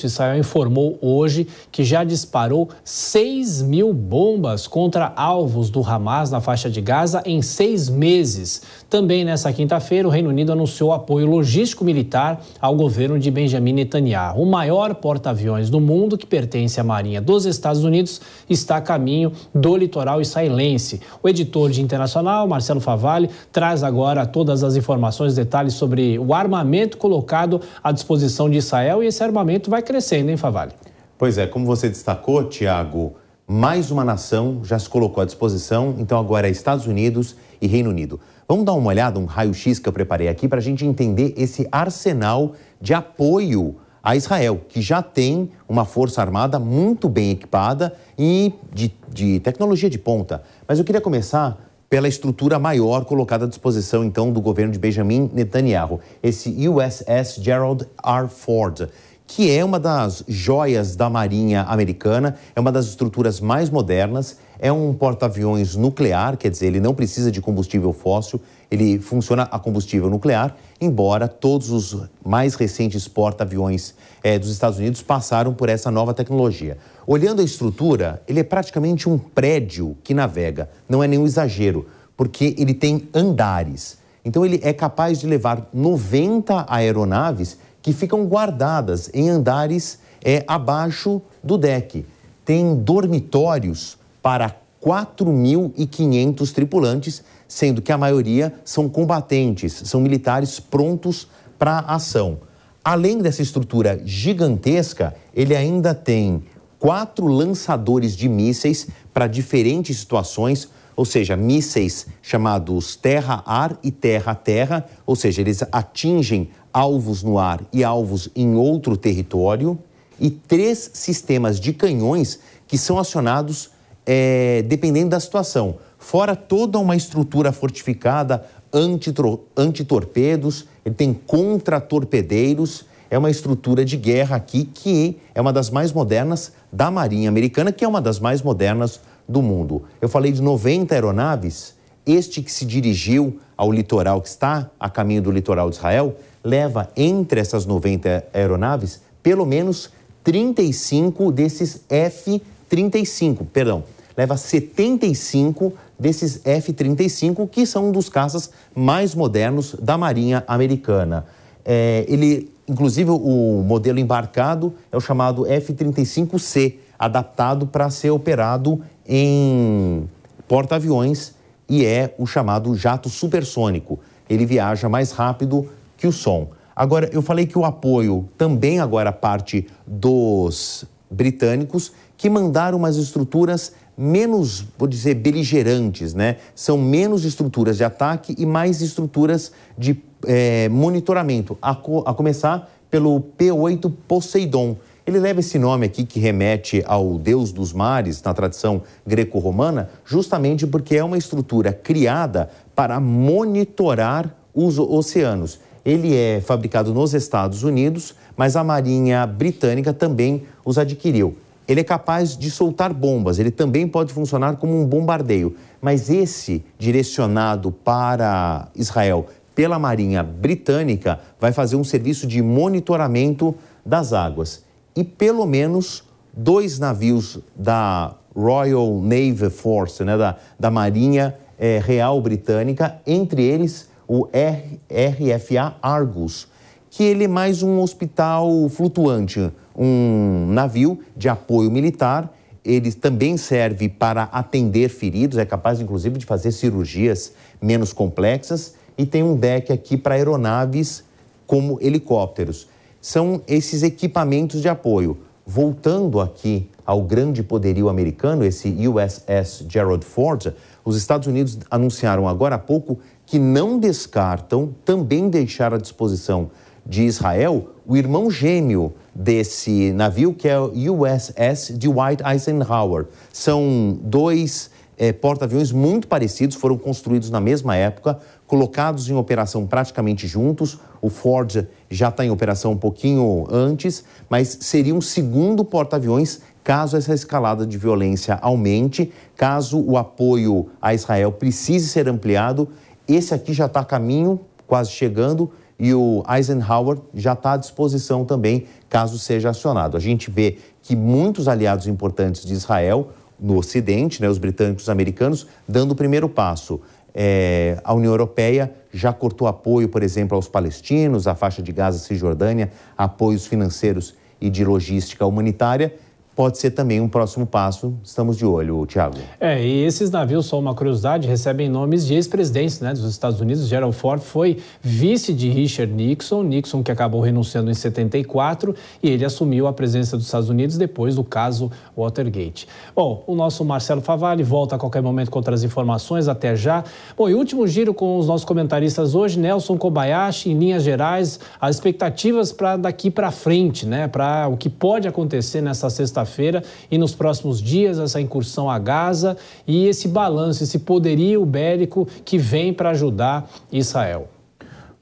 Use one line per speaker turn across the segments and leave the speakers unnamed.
isso, Israel informou hoje que já disparou 6.000 bombas contra alvos do Hamas na faixa de Gaza em 6 meses. Também nessa quinta-feira, o Reino Unido anunciou apoio logístico militar ao governo de Benjamin Netanyahu. O maior porta-aviões do mundo, que pertence à Marinha dos Estados Unidos, está a caminho do litoral israelense. O editor de Internacional, Marcelo Favalli, traz agora todas as informações, detalhes sobre o armamento colocado à disposição de Israel, e esse armamento vai crescendo, hein, Favalli?
Pois é, como você destacou, Tiago, mais uma nação já se colocou à disposição, então agora é Estados Unidos e Reino Unido. Vamos dar uma olhada, um raio-x que eu preparei aqui para a gente entender esse arsenal de apoio a Israel, que já tem uma força armada muito bem equipada e de tecnologia de ponta. Mas eu queria começar pela estrutura maior colocada à disposição, então, do governo de Benjamin Netanyahu, esse USS Gerald R. Ford, que é uma das joias da Marinha americana, é uma das estruturas mais modernas, é um porta-aviões nuclear, quer dizer, ele não precisa de combustível fóssil, ele funciona a combustível nuclear, embora todos os mais recentes porta-aviões dos Estados Unidos passaram por essa nova tecnologia. Olhando a estrutura, ele é praticamente um prédio que navega, não é nenhum exagero, porque ele tem andares. Então ele é capaz de levar 90 aeronaves que ficam guardadas em andares abaixo do deck. Tem dormitórios para 4.500 tripulantes, sendo que a maioria são combatentes, são militares prontos para a ação. Além dessa estrutura gigantesca, ele ainda tem 4 lançadores de mísseis para diferentes situações, ou seja, mísseis chamados terra-ar e terra-terra, ou seja, eles atingem alvos no ar e alvos em outro território, e 3 sistemas de canhões que são acionados dependendo da situação. Fora toda uma estrutura fortificada, antitorpedos, ele tem contra-torpedeiros, é uma estrutura de guerra aqui que é uma das mais modernas da Marinha Americana, que é uma das mais modernas do mundo. Eu falei de 90 aeronaves, este que se dirigiu ao litoral, que está a caminho do litoral de Israel, leva entre essas 90 aeronaves pelo menos 35 desses F-35, leva 75 desses F-35, que são um dos caças mais modernos da Marinha Americana. Inclusive, o modelo embarcado é o chamado F-35C, adaptado para ser operado em porta-aviões, e é o chamado jato supersônico. Ele viaja mais rápido que o som. Agora, eu falei que o apoio também agora parte dos britânicos, que mandaram umas estruturas menos, vou dizer, beligerantes, né? São menos estruturas de ataque e mais estruturas de monitoramento, a começar pelo P-8 Poseidon. Ele leva esse nome aqui, que remete ao deus dos mares, na tradição greco-romana, justamente porque é uma estrutura criada para monitorar os oceanos. Ele é fabricado nos Estados Unidos, mas a Marinha Britânica também os adquiriu. Ele é capaz de soltar bombas, ele também pode funcionar como um bombardeio, mas esse, direcionado para Israel pela Marinha Britânica, vai fazer um serviço de monitoramento das águas. E pelo menos 2 navios da Royal Navy Force, né, da Marinha Real Britânica, entre eles o RFA Argus, que ele é mais um hospital flutuante, um navio de apoio militar. Ele também serve para atender feridos, é capaz, inclusive, de fazer cirurgias menos complexas, e tem um deck aqui para aeronaves como helicópteros. São esses equipamentos de apoio. Voltando aqui ao grande poderio americano, esse USS Gerald Ford, os Estados Unidos anunciaram agora há pouco que não descartam também deixar à disposição de Israel o irmão gêmeo desse navio, que é o USS Dwight Eisenhower. São 2 porta-aviões muito parecidos, foram construídos na mesma época, colocados em operação praticamente juntos. O Ford já está em operação um pouquinho antes, mas seria um segundo porta-aviões caso essa escalada de violência aumente, caso o apoio a Israel precise ser ampliado. Esse aqui já está a caminho, quase chegando, e o Eisenhower já está à disposição também, caso seja acionado. A gente vê que muitos aliados importantes de Israel, no Ocidente, né, os britânicos e os americanos, dando o primeiro passo. A União Europeia já cortou apoio, por exemplo, aos palestinos, à faixa de Gaza, Cisjordânia, apoios financeiros e de logística humanitária. Pode ser também um próximo passo, estamos de olho, Thiago.
E esses navios, só uma curiosidade, recebem nomes de ex-presidentes, né, dos Estados Unidos. Gerald Ford foi vice de Richard Nixon, Nixon que acabou renunciando em 74, e ele assumiu a presidência dos Estados Unidos depois do caso Watergate. Bom, o nosso Marcelo Favalli volta a qualquer momento com outras informações, até já. Bom, e último giro com os nossos comentaristas hoje, Nelson Kobayashi, em linhas gerais, as expectativas para daqui para frente, né, para o que pode acontecer nessa sexta-feira e nos próximos dias, essa incursão a Gaza e esse balanço, esse poderio bélico que vem para ajudar Israel.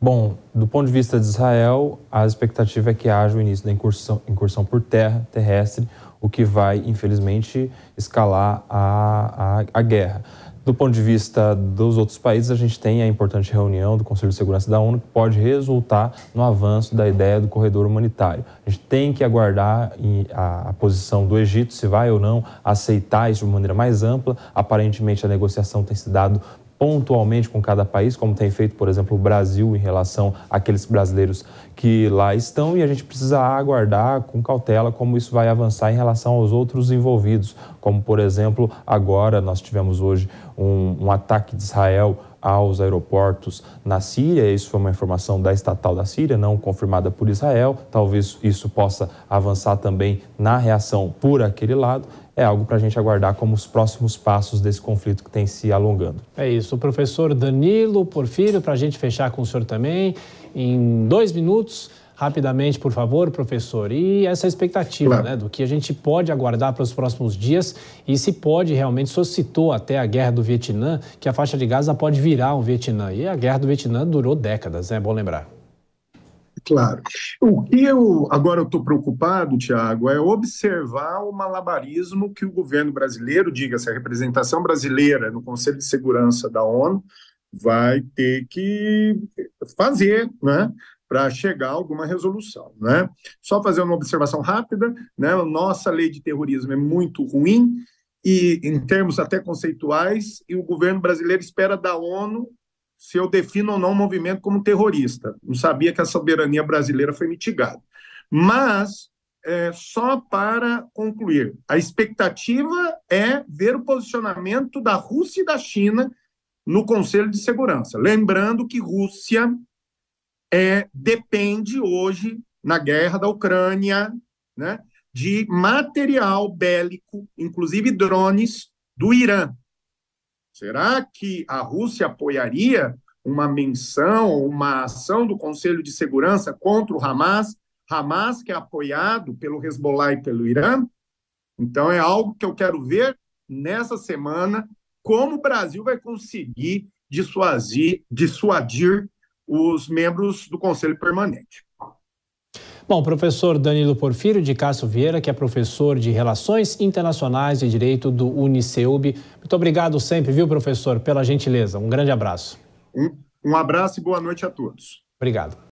Bom, do ponto de vista de Israel, a expectativa é que haja o início da incursão por terrestre, o que vai, infelizmente, escalar a guerra. Do ponto de vista dos outros países, a gente tem a importante reunião do Conselho de Segurança da ONU, que pode resultar no avanço da ideia do corredor humanitário. A gente tem que aguardar a posição do Egito, se vai ou não aceitar isso de maneira mais ampla. Aparentemente, a negociação tem se dado pontualmente com cada país, como tem feito, por exemplo, o Brasil em relação àqueles brasileiros que lá estão, e a gente precisa aguardar com cautela como isso vai avançar em relação aos outros envolvidos, como, por exemplo, agora nós tivemos hoje um ataque de Israel aos aeroportos na Síria. Isso foi uma informação da estatal da Síria, não confirmada por Israel. Talvez isso possa avançar também na reação por aquele lado. É algo para a gente aguardar como os próximos passos desse conflito que tem se alongando. É isso. O professor Danilo Porfírio, para a gente fechar com o senhor também, em 2 minutos, rapidamente, por favor, professor. E essa expectativa, claro, né, do que a gente pode aguardar para os próximos dias e se pode realmente, suscitou até a guerra do Vietnã, que a faixa de Gaza pode virar um Vietnã. E a guerra do Vietnã durou décadas, é bom lembrar.
Claro. O que eu agora estou preocupado, Tiago, é observar o malabarismo que o governo brasileiro, diga-se, a representação brasileira no Conselho de Segurança da ONU, vai ter que fazer, né, para chegar a alguma resolução, né? Só fazer uma observação rápida, né? Nossa lei de terrorismo é muito ruim e, em termos até conceituais, e o governo brasileiro espera da ONU se eu defino ou não o movimento como terrorista. Não sabia que a soberania brasileira foi mitigada. Mas, só para concluir, a expectativa é ver o posicionamento da Rússia e da China no Conselho de Segurança. Lembrando que Rússia depende hoje, na guerra da Ucrânia, né, de material bélico, inclusive drones, do Irã. Será que a Rússia apoiaria uma menção, uma ação do Conselho de Segurança contra o Hamas? Hamas que é apoiado pelo Hezbollah e pelo Irã? Então é algo que eu quero ver nessa semana, como o Brasil vai conseguir dissuadir os membros do Conselho Permanente.
Bom, professor Danilo Porfírio de Castro Vieira, que é professor de Relações Internacionais e Direito do Uniceub. Muito obrigado sempre, viu, professor, pela gentileza. Um grande abraço.
Um abraço e boa noite a todos.
Obrigado.